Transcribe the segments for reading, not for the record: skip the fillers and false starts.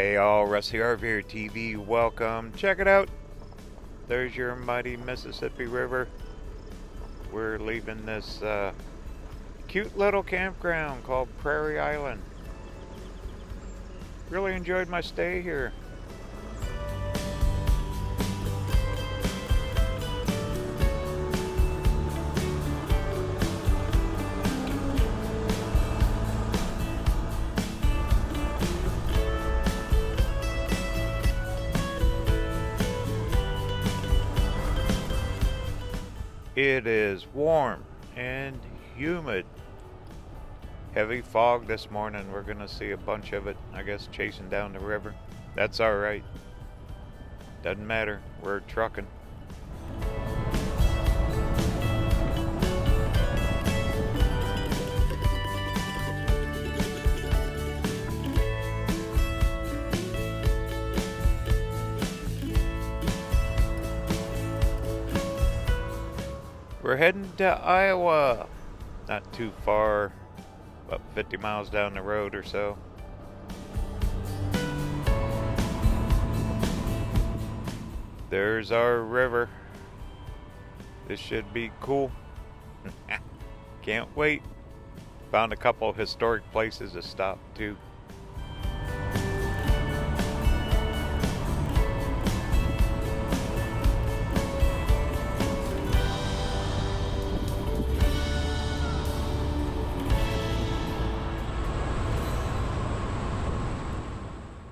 Hey all, Russ here, RVerTV, welcome. Check it out. There's your mighty Mississippi River. We're leaving this cute little campground called Prairie Island. Really enjoyed my stay here. It is warm and humid. Heavy fog this morning. We're gonna see a bunch of it, I guess, chasing down the river. That's alright. Doesn't matter. We're trucking. We're heading to Iowa. Not too far, about 50 miles down the road or so. There's our river. This should be cool. Can't wait. Found a couple of historic places to stop too.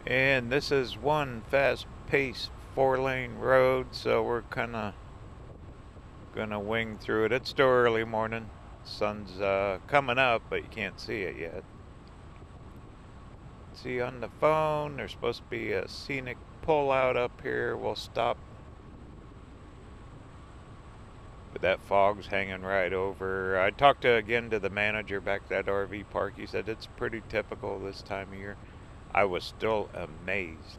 And this is one fast-paced 4-lane road, so we're kind of gonna wing through it. It's still early morning. Sun's coming up, but you can't see it yet. See on the phone, there's supposed to be a scenic pullout up here. We'll stop. But that fog's hanging right over. I talked again to the manager back at that RV park. He said it's pretty typical this time of year. I was still amazed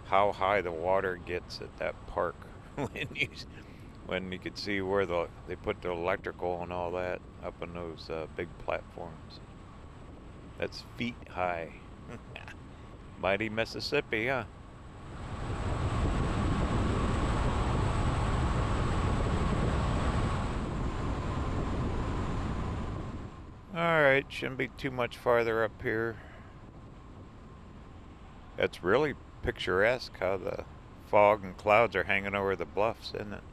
how high the water gets at that park when you could see where they put the electrical and all that up on those big platforms. That's feet high. Mighty Mississippi, huh? Alright, shouldn't be too much farther up here. It's really picturesque how the fog and clouds are hanging over the bluffs, isn't it?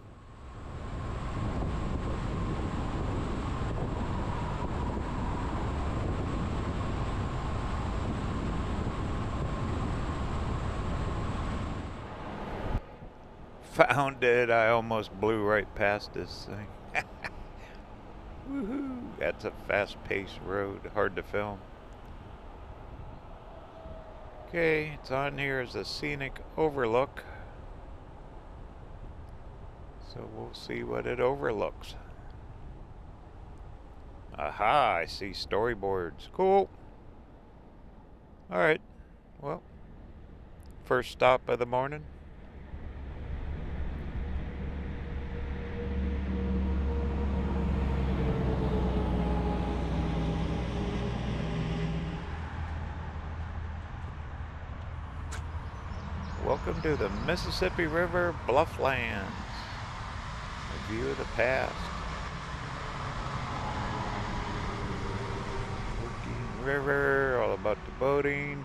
Found it. I almost blew right past this thing. Woohoo! That's a fast-paced road. Hard to film. Okay, it's on here as a scenic overlook. So we'll see what it overlooks. Aha, I see storyboards. Cool. Alright, well, first stop of the morning. Welcome to the Mississippi River Blufflands. A view of the past. Working river, all about the boating.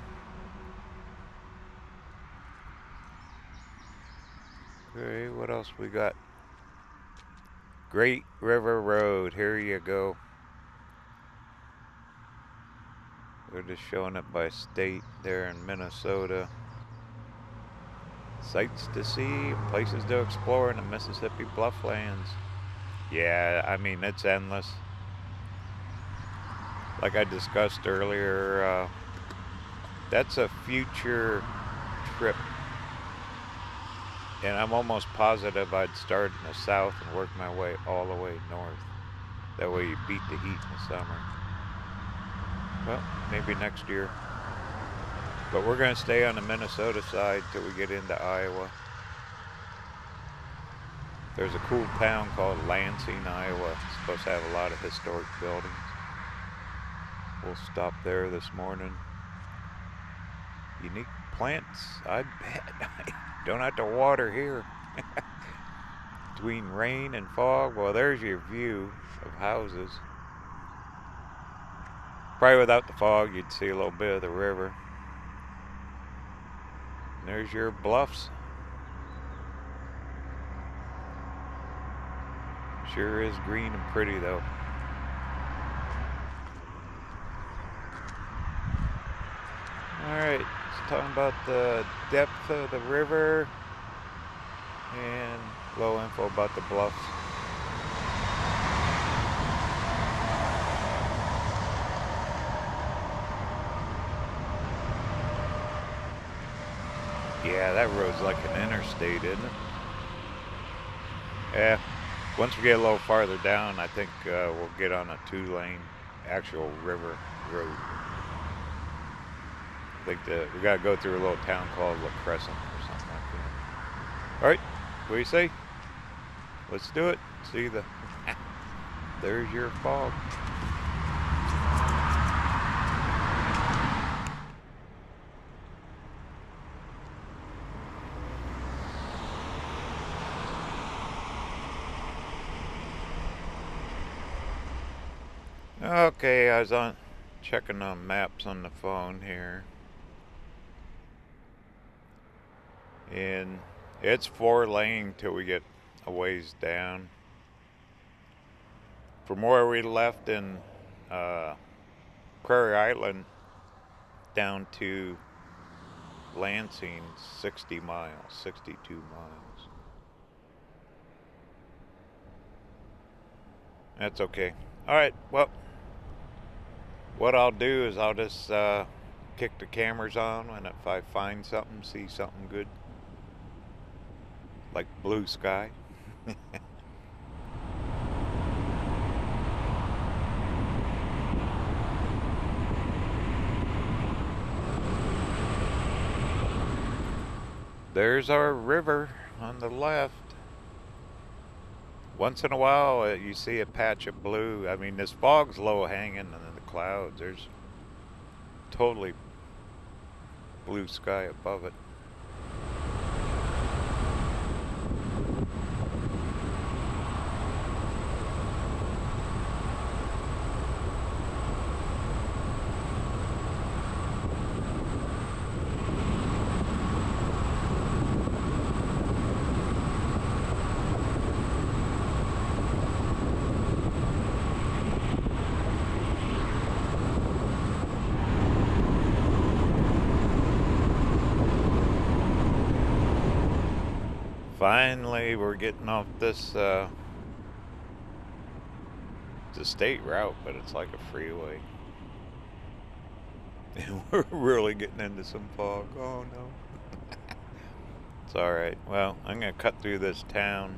Okay, what else we got? Great River Road, here you go. We're just showing it by state there in Minnesota. Sights to see, places to explore in the Mississippi Blufflands. Yeah, I mean, it's endless. Like I discussed earlier, that's a future trip. And I'm almost positive I'd start in the south and work my way all the way north. That way you beat the heat in the summer. Well, maybe next year. But we're going to stay on the Minnesota side till we get into Iowa. There's a cool town called Lansing, Iowa. It's supposed to have a lot of historic buildings. We'll stop there this morning. Unique plants, I bet. Don't have to water here. Between rain and fog, well, there's your view of houses. Probably without the fog, you'd see a little bit of the river. And there's your bluffs. Sure is green and pretty, though. Alright, let's talk about the depth of the river and low info about the bluffs. Yeah, that road's like an interstate, isn't it? Yeah, once we get a little farther down, I think we'll get on a 2-lane actual river road. I think that we gotta go through a little town called La Crescent or something like that. Alright, what do you say? Let's do it. See the there's your fog. Okay, I was checking on maps on the phone here. And it's 4-lane till we get a ways down. From where we left in Prairie Island down to Lansing, 60 miles, 62 miles. That's okay. Alright, well, what I'll do is I'll just kick the cameras on, and if I find something, see something good, like blue sky. There's our river on the left. Once in a while you see a patch of blue. I mean, this fog's low hanging in the clouds. There's totally blue sky above it. Finally, we're getting off this it's a state route, but it's like a freeway. And we're really getting into some fog. Oh no. It's alright. Well, I'm going to cut through this town.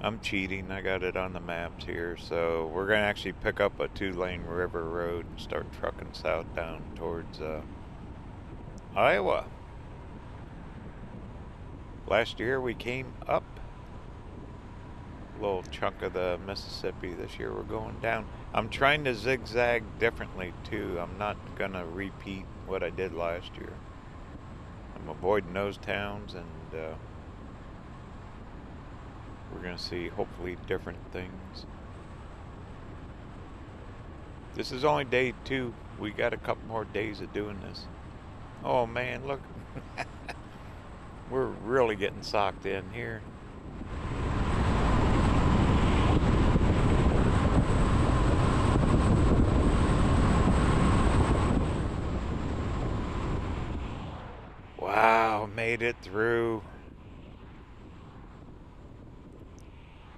I'm cheating. I got it on the maps here. So we're going to actually pick up a 2-lane river road and start trucking south down towards Iowa. Last year we came up a little chunk of the Mississippi. This year we're going down. I'm trying to zigzag differently too. I'm not gonna repeat what I did last year. I'm avoiding those towns, and we're gonna see hopefully different things. This is only day 2. We got a couple more days of doing this. Oh man, look. We're really getting socked in here. Wow, made it through.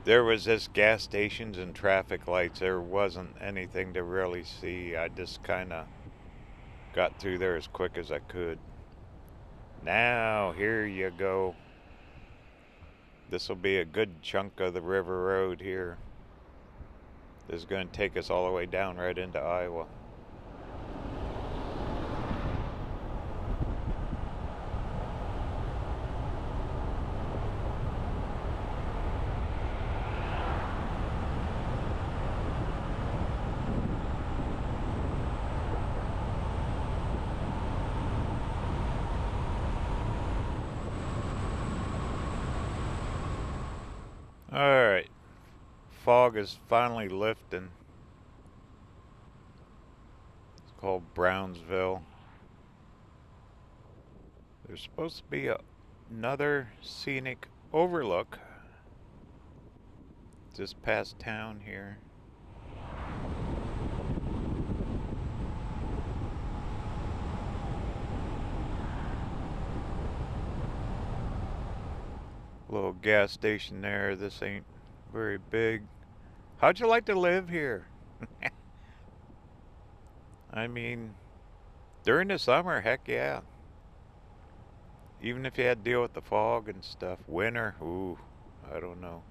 There was just gas stations and traffic lights. There wasn't anything to really see. I just kind of got through there as quick as I could. Now, here you go. This will be a good chunk of the river road here. This is going to take us all the way down right into Iowa. fog is finally lifting. It's called Brownsville. There's supposed to be another scenic overlook just past town here. Little gas station there. This ain't very big. How'd you like to live here? I mean, during the summer, heck yeah. Even if you had to deal with the fog and stuff. Winter, ooh, I don't know.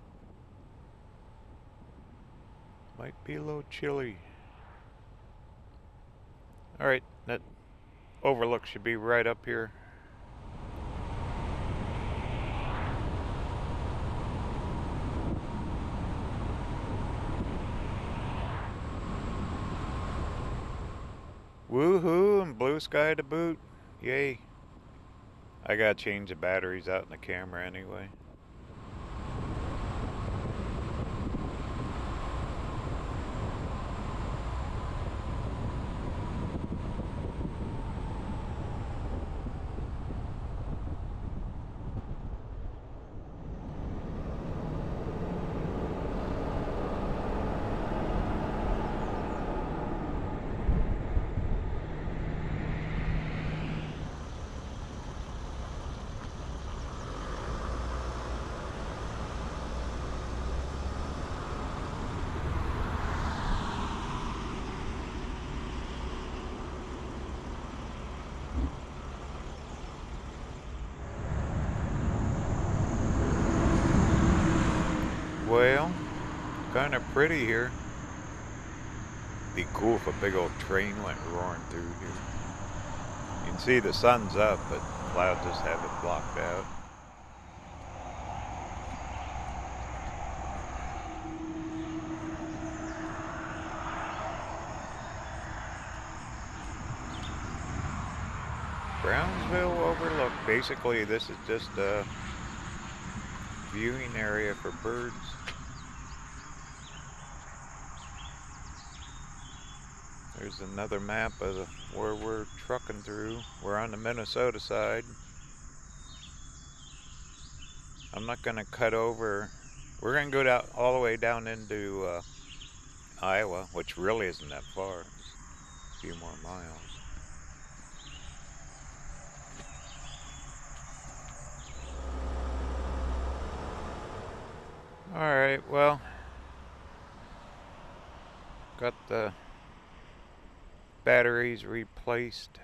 Might be a little chilly. Alright, that overlook should be right up here. Woohoo, and blue sky to boot. Yay. I gotta change the batteries out in the camera anyway. Well, kind of pretty here. Be cool if a big old train went roaring through here. You can see the sun's up, but clouds just have it blocked out. Brownsville Overlook. Basically, this is just a viewing area for birds. There's another map of where we're trucking through. We're on the Minnesota side. I'm not going to cut over. We're going to go down all the way down into Iowa, which really isn't that far. It's a few more miles. Alright, well, got the batteries replaced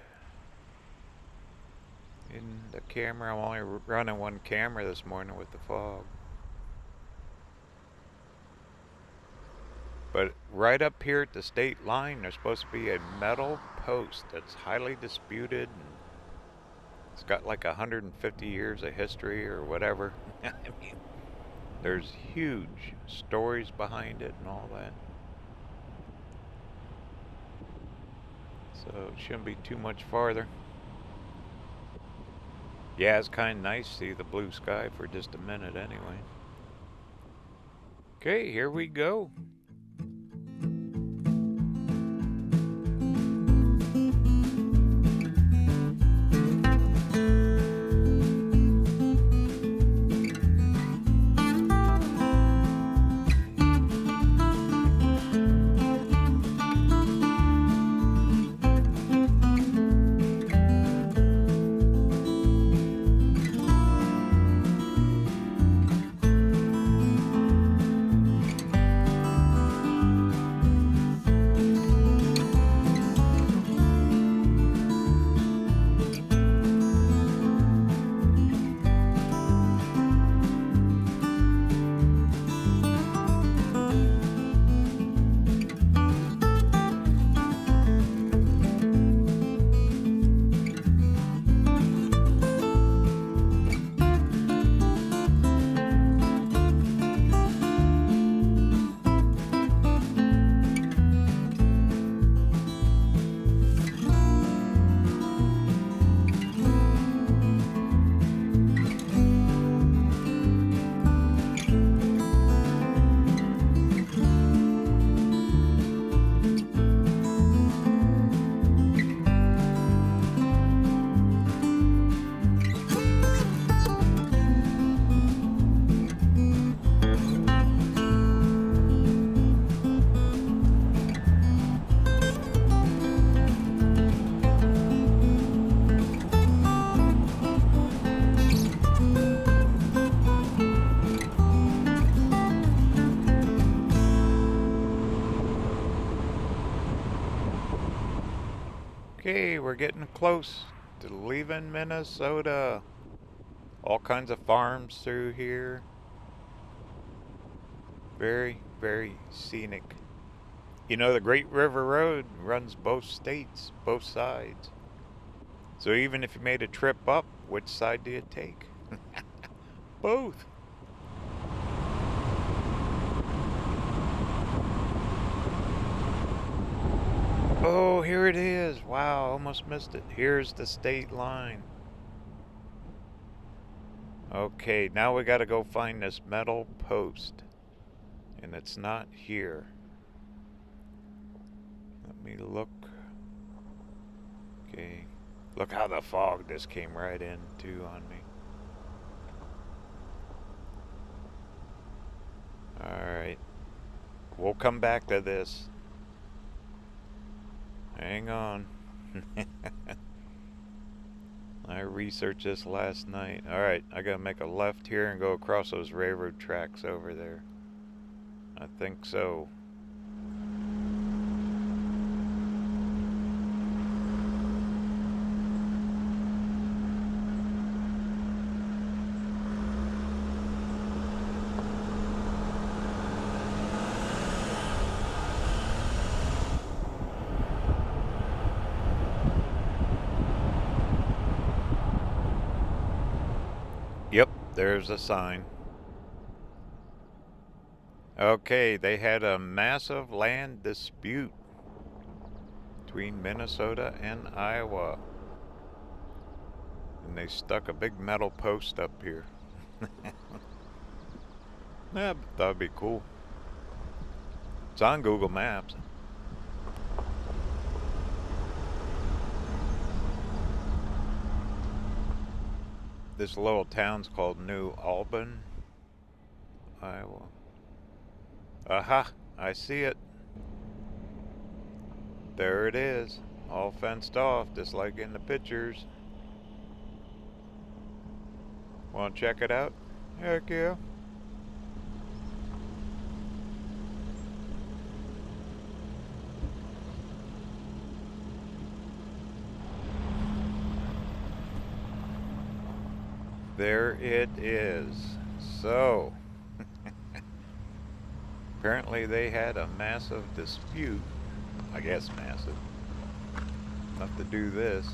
in the camera. I'm only running one camera this morning with the fog. But right up here at the state line, there's supposed to be a metal post that's highly disputed. And it's got like 150 years of history or whatever. I mean, there's huge stories behind it and all that. So it shouldn't be too much farther. Yeah, it's kind of nice to see the blue sky for just a minute anyway. Okay, here we go. Okay, we're getting close to leaving Minnesota. All kinds of farms through here. Very, very scenic. You know, the Great River Road runs both states, both sides. So even if you made a trip up, which side do you take? Both. Oh, here it is. Wow, almost missed it. Here's the state line. Okay, now we gotta go find this metal post. And it's not here. Let me look. Okay. Look how the fog just came right in too on me. Alright. We'll come back to this. Hang on. I researched this last night. Alright, I gotta make a left here and go across those railroad tracks over there. I think so. Yep, there's a sign. Okay, they had a massive land dispute between Minnesota and Iowa. And they stuck a big metal post up here. Yeah, but that'd be cool. It's on Google Maps. This little town's called New Albin, Iowa. Aha, I see it. There it is, all fenced off, just like in the pictures. Want to check it out? Heck yeah. There it is. So, apparently they had a massive dispute. I guess massive. Enough to do this.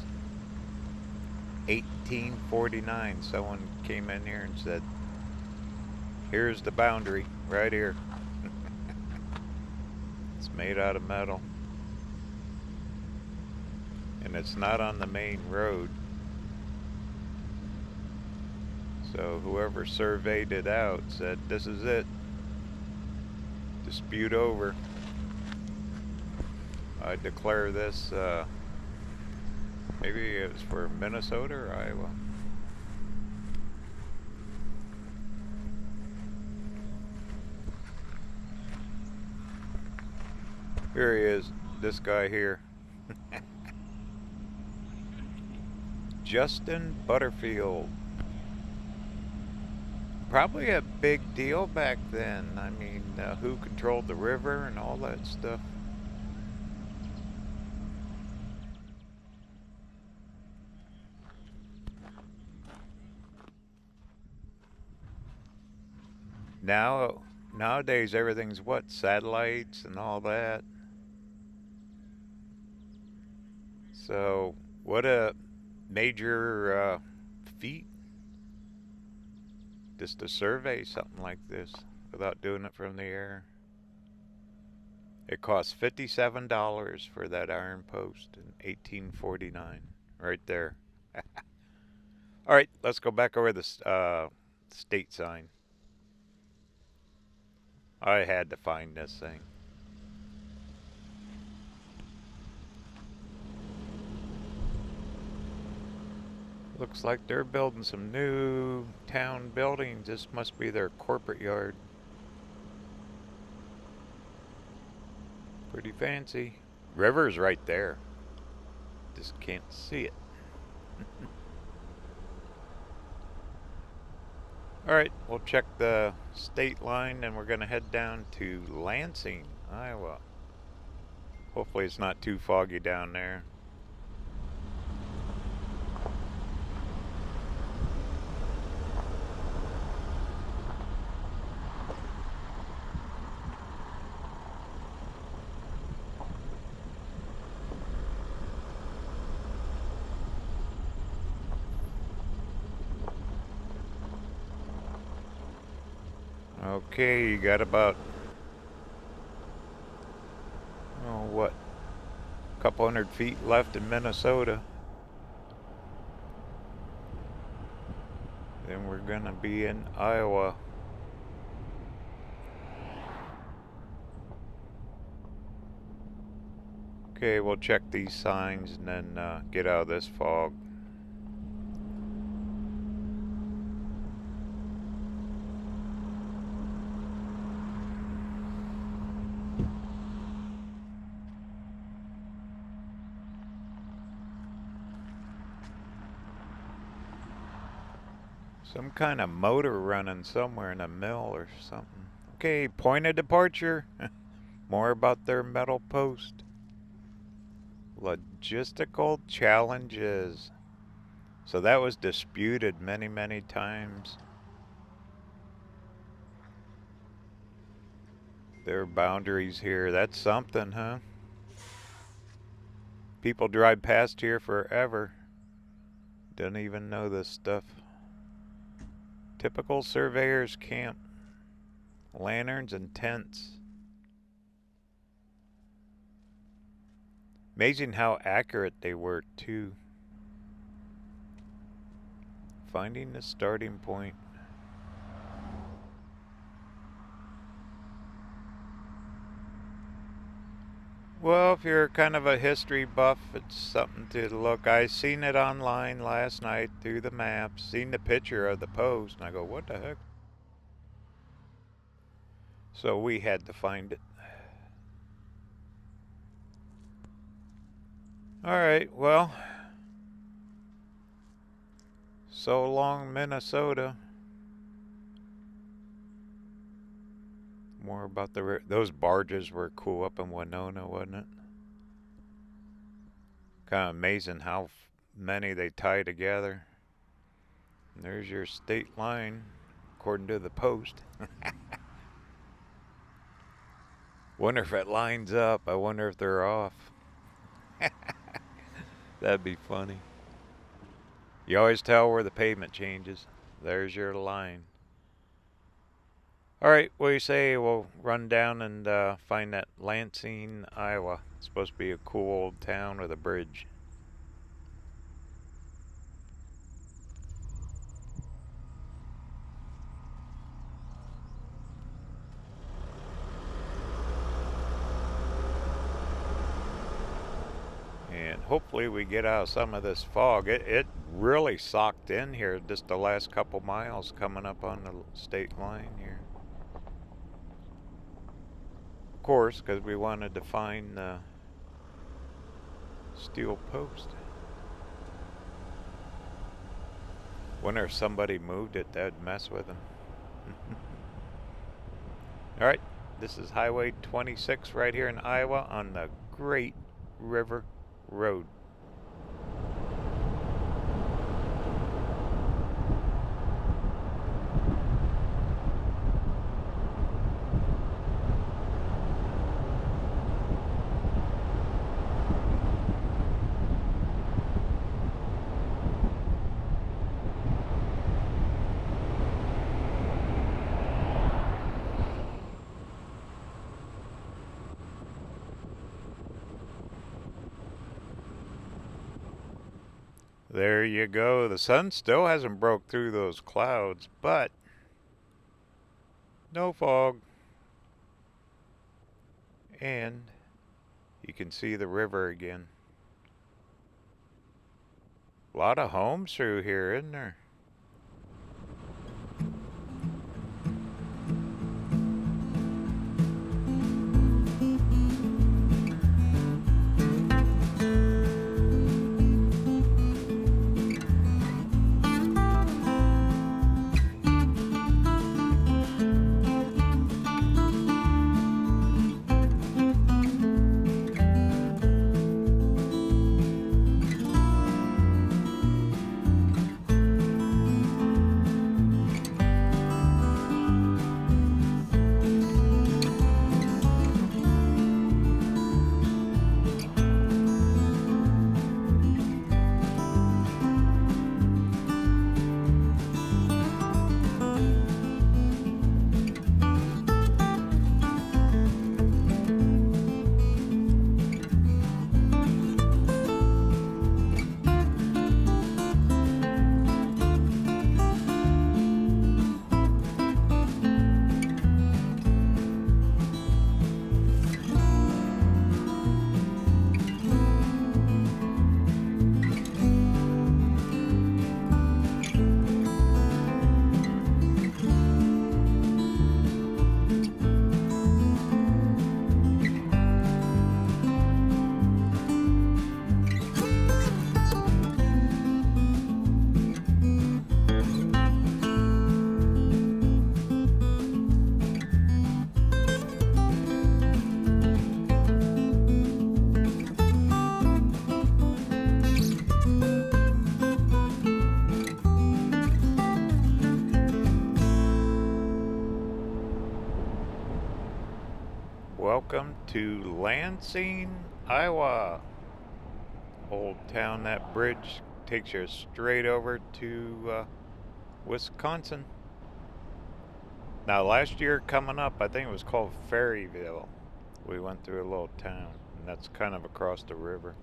1849, someone came in here and said, here's the boundary, right here. It's made out of metal. And it's not on the main road. So whoever surveyed it out said, this is it. Dispute over. I declare this, maybe it was for Minnesota or Iowa. Here he is, this guy here. Justin Butterfield. Probably a big deal back then. I mean, who controlled the river and all that stuff. Nowadays everything's what? Satellites and all that. So, what a major feat. Just to survey something like this without doing it from the air. It cost $57 for that iron post in 1849. Right there. Alright, let's go back over the state sign. I had to find this thing. Looks like they're building some new town buildings. This must be their corporate yard. Pretty fancy. River's right there. Just can't see it. Alright, we'll check the state line and we're going to head down to Lansing, Iowa. Hopefully it's not too foggy down there. Okay, you got about, oh, what, a couple hundred feet left in Minnesota. Then we're gonna be in Iowa. Okay, we'll check these signs and then get out of this fog. Some kind of motor running somewhere in a mill or something. Okay, point of departure. More about their metal post. Logistical challenges. So that was disputed many, many times. Their boundaries here. That's something, huh? People drive past here forever. Don't even know this stuff. Typical surveyor's camp. Lanterns and tents. Amazing how accurate they were, too. Finding the starting point. Well, if you're kind of a history buff, it's something to look. I seen it online last night through the maps, seen the picture of the post, and I go, what the heck? So we had to find it. Alright, well, so long, Minnesota. More about those barges were cool up in Winona, wasn't it? Kind of amazing how many they tie together. And there's your state line, according to the post. Wonder if it lines up. I wonder if they're off. That'd be funny. You always tell where the pavement changes. There's your line. Alright, what do you say we'll run down and find that Lansing, Iowa. It's supposed to be a cool old town with a bridge. And hopefully we get out of some of this fog. It really socked in here just the last couple miles coming up on the state line here. Of course, because we wanted to find the steel post. Wonder if somebody moved it, that'd mess with them. Alright, this is Highway 26 right here in Iowa on the Great River Road. There you go. The sun still hasn't broke through those clouds, but no fog. And you can see the river again. A lot of homes through here, isn't there? Welcome to Lansing, Iowa. Old town. That bridge takes you straight over to Wisconsin. Now last year coming up, I think it was called Ferryville. We went through a little town, and that's kind of across the river.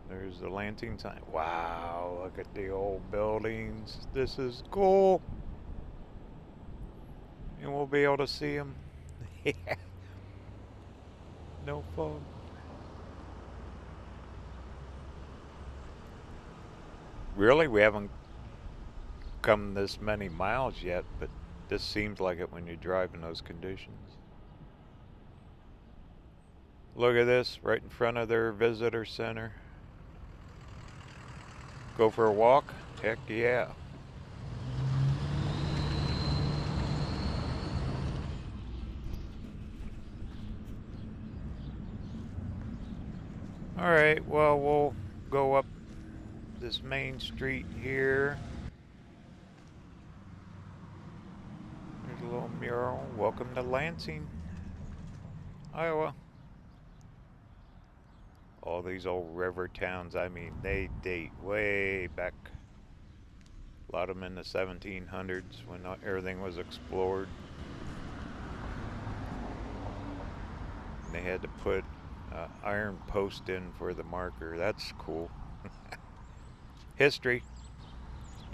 There's the Lansing sign. Wow, look at the old buildings. This is cool. And we'll be able to see them. No fog. Really, we haven't come this many miles yet, but this seems like it when you drive in those conditions. Look at this, right in front of their visitor center. Go for a walk? Heck yeah. Alright, well, we'll go up this main street here. There's a little mural. Welcome to Lansing, Iowa. All these old river towns, I mean, they date way back. A lot of them in the 1700s when everything was explored. And they had to put iron post in for the marker. That's cool. History.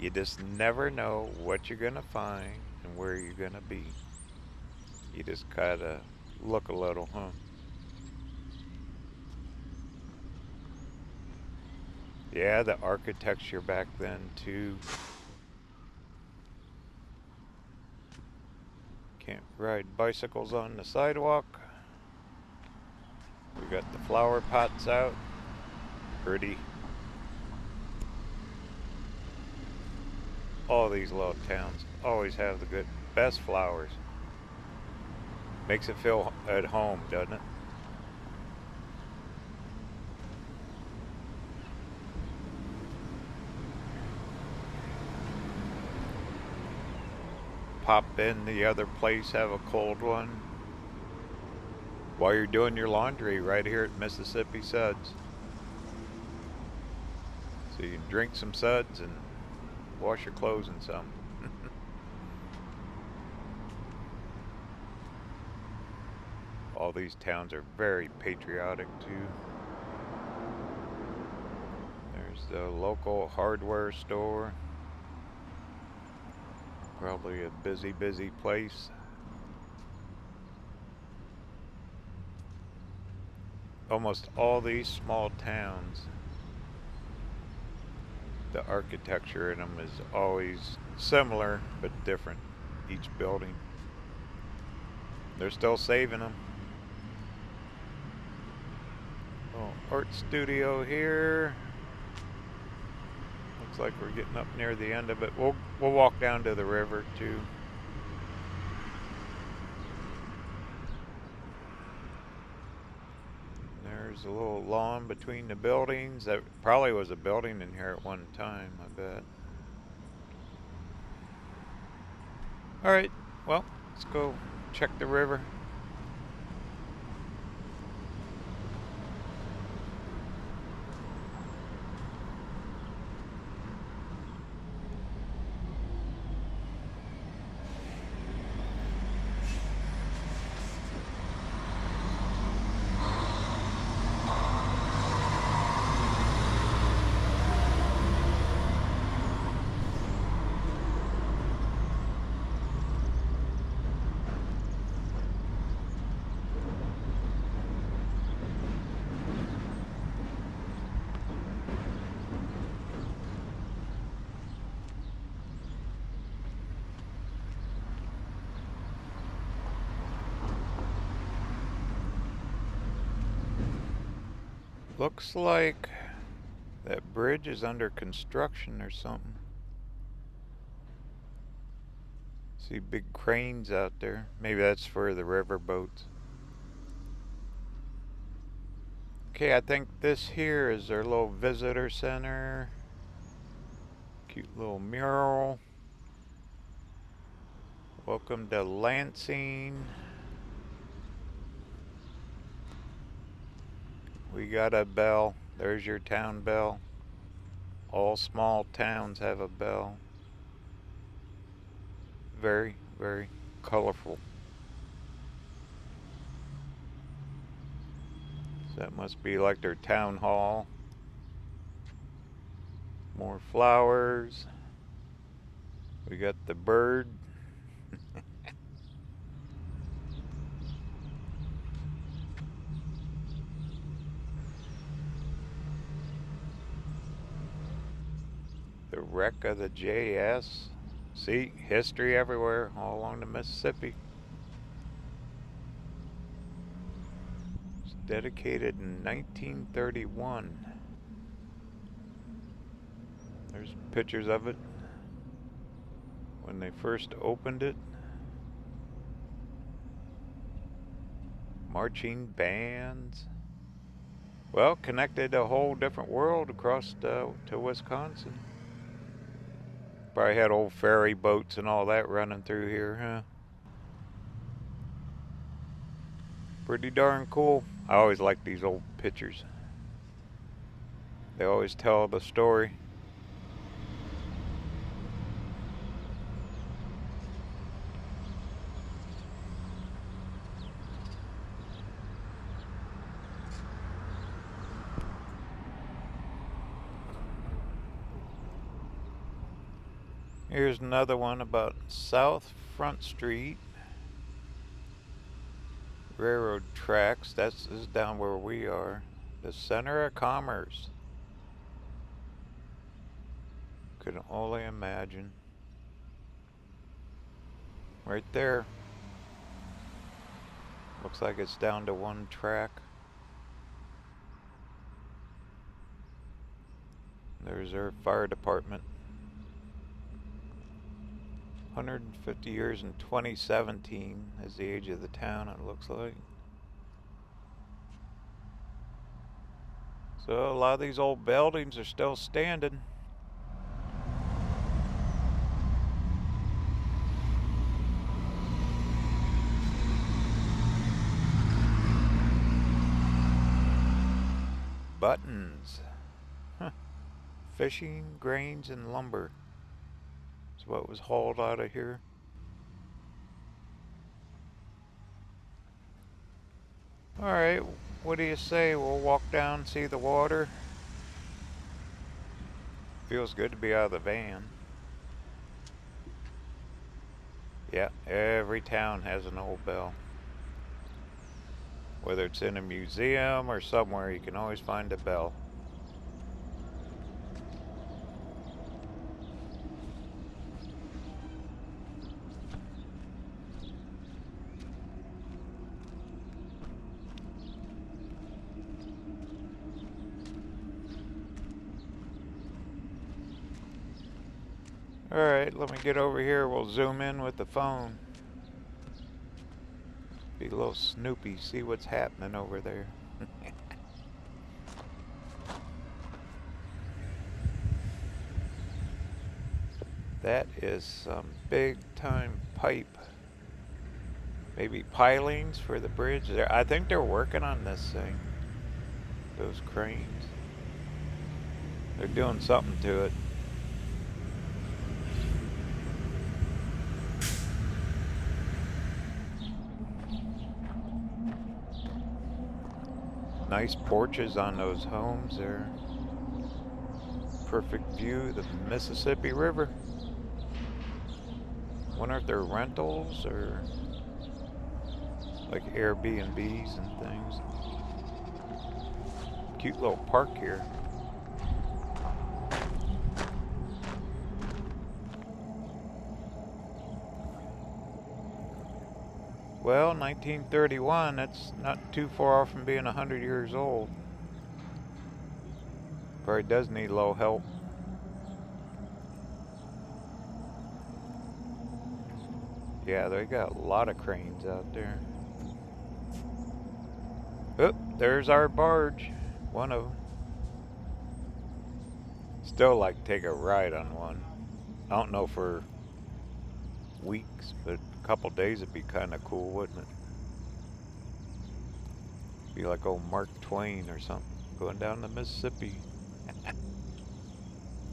You just never know what you're gonna find and where you're gonna be. You just gotta look a little, huh? Yeah, the architecture back then too. Can't ride bicycles on the sidewalk. We got the flower pots out. Pretty. All these little towns always have the best flowers. Makes it feel at home, doesn't it? Pop in the other place, have a cold one while you're doing your laundry right here at Mississippi Suds. So you can drink some suds and wash your clothes in some. All these towns are very patriotic too. There's the local hardware store. Probably a busy place. Almost all these small towns, the architecture in them is always similar but different, each building. They're still saving them. Oh, art studio here. Looks like we're getting up near the end of it. We'll walk down to the river too. There's a little lawn between the buildings. That probably was a building in here at one time, I bet. Alright, well, let's go check the river. Looks like that bridge is under construction or something. See big cranes out there. Maybe that's for the river boats. Okay, I think this here is their little visitor center. Cute little mural. Welcome to Lansing. We got a bell. There's your town bell. All small towns have a bell. Very, very colorful. So that must be like their town hall. More flowers. We got the bird. The wreck of the JS. See, history everywhere, all along the Mississippi. It's dedicated in 1931. There's pictures of it when they first opened it. Marching bands. Well, connected a whole different world across to Wisconsin. Probably had old ferry boats and all that running through here, huh? Pretty darn cool. I always like these old pictures. They always tell the story. Here's another one about South Front Street. Railroad tracks. This is down where we are. The center of commerce. Could only imagine. Right there. Looks like it's down to one track. There's our fire department. 150 years in 2017 is the age of the town, it looks like. So a lot of these old buildings are still standing. Buttons. Huh. Fishing, grains, and lumber. What was hauled out of here. Alright, what do you say? We'll walk down, see the water. Feels good to be out of the van. Yeah, every town has an old bell. Whether it's in a museum or somewhere, you can always find a bell. Alright, let me get over here. We'll zoom in with the phone. Be a little snoopy, see what's happening over there. That is some big time pipe. Maybe pilings for the bridge. I think they're working on this thing. Those cranes. They're doing something to it. Nice porches on those homes there. Perfect view of the Mississippi River. Wonder if they're rentals or like Airbnbs and things. Cute little park here. Well, 1931, that's not too far off from being 100 years old. Probably does need a little help. Yeah, they got a lot of cranes out there. Oop, there's our barge. One of them. Still like to take a ride on one. I don't know for weeks, but a couple days would be kind of cool, wouldn't it? Be like old Mark Twain or something, going down the Mississippi.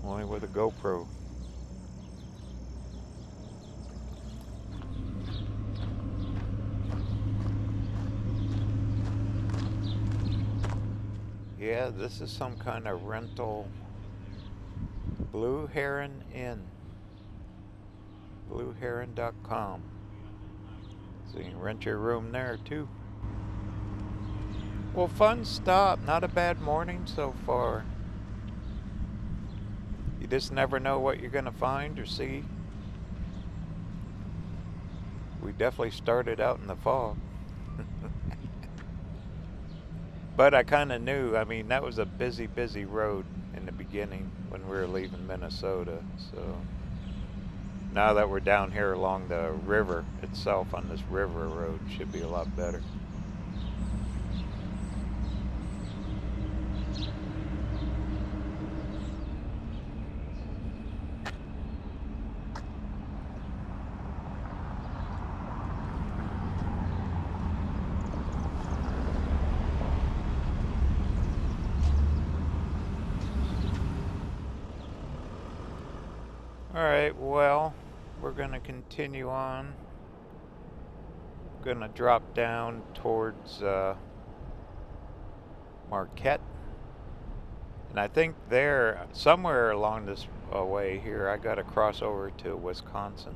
Only with a GoPro. Yeah, this is some kind of rental. Blue Heron Inn. BlueHeron.com. So you can rent your room there too. Well, fun stop. Not a bad morning so far. You just never know what you're going to find or see. We definitely started out in the fog. But I kind of knew, I mean, that was a busy road in the beginning when we were leaving Minnesota. So now that we're down here along the river itself on this river road, it should be a lot better. Alright, well, we're going to continue on. Going to drop down towards Marquette. And I think there, somewhere along this way here, I got to cross over to Wisconsin.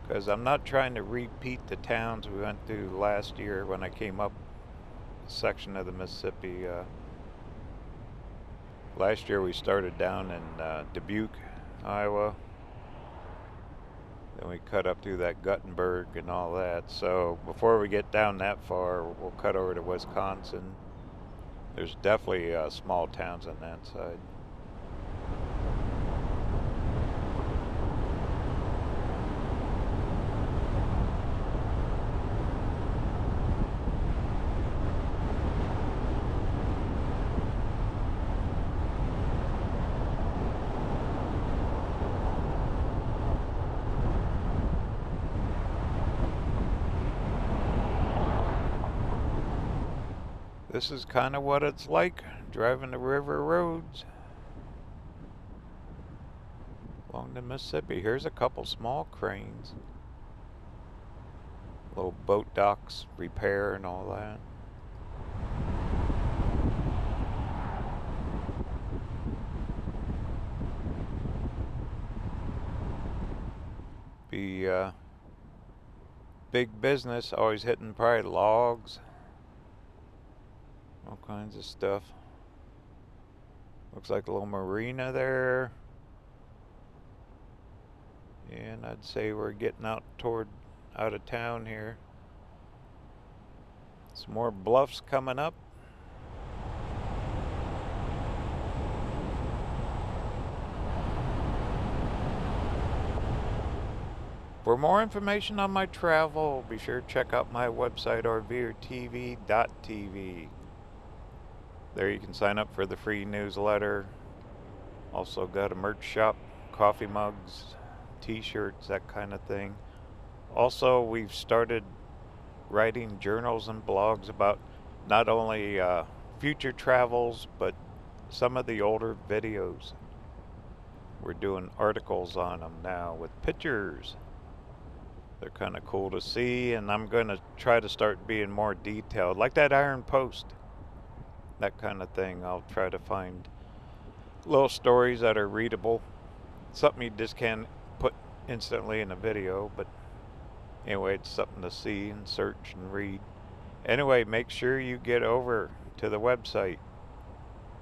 Because I'm not trying to repeat the towns we went through last year when I came up a section of the Mississippi. Last year we started down in Dubuque, Iowa. Then we cut up through that Guttenberg and all that. So before we get down that far, we'll cut over to Wisconsin. There's definitely small towns on that side. This is kind of what it's like driving the river roads along the Mississippi. Here's a couple small cranes, little boat docks repair and all that. Be big business, always hitting probably logs. All kinds of stuff. Looks like a little marina there. And I'd say we're getting out of town here. Some more bluffs coming up. For more information on my travel, be sure to check out my website, RVerTV.tv. There you can sign up for the free newsletter. Also got a merch shop, coffee mugs, t-shirts, that kind of thing. Also, we've started writing journals and blogs about not only future travels, but some of the older videos. We're doing articles on them now with pictures. They're kind of cool to see, and I'm going to try to start being more detailed, like that Iron Post. That kind of thing. I'll try to find little stories that are readable. Something you just can't put instantly in a video, but anyway, it's something to see and search and read. Anyway, make sure you get over to the website.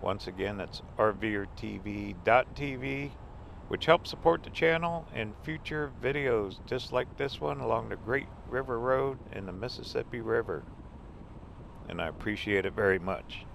Once again, it's RVerTV.tv, which helps support the channel and future videos just like this one along the Great River Road in the Mississippi River. And I appreciate it very much.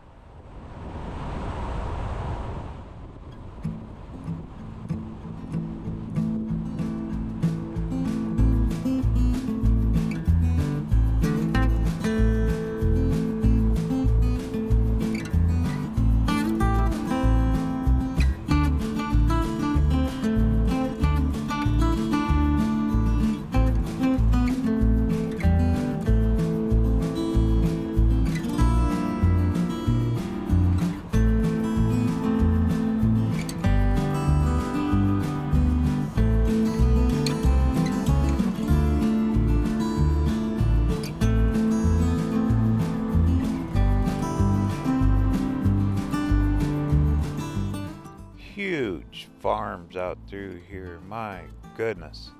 farms out through here. My goodness.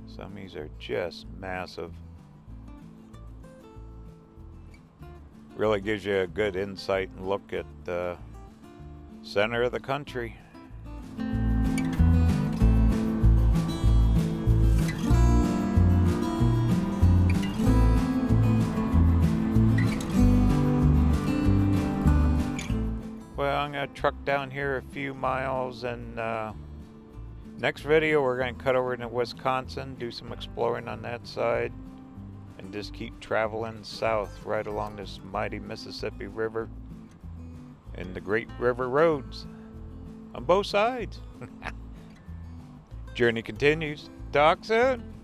Some of these are just massive. Really gives you a good insight and look at the center of the country. Well, I'm going to truck down here a few miles, and next video we're going to cut over into Wisconsin, do some exploring on that side, and just keep traveling south right along this mighty Mississippi River and the great river roads on both sides. Journey continues. Talk soon.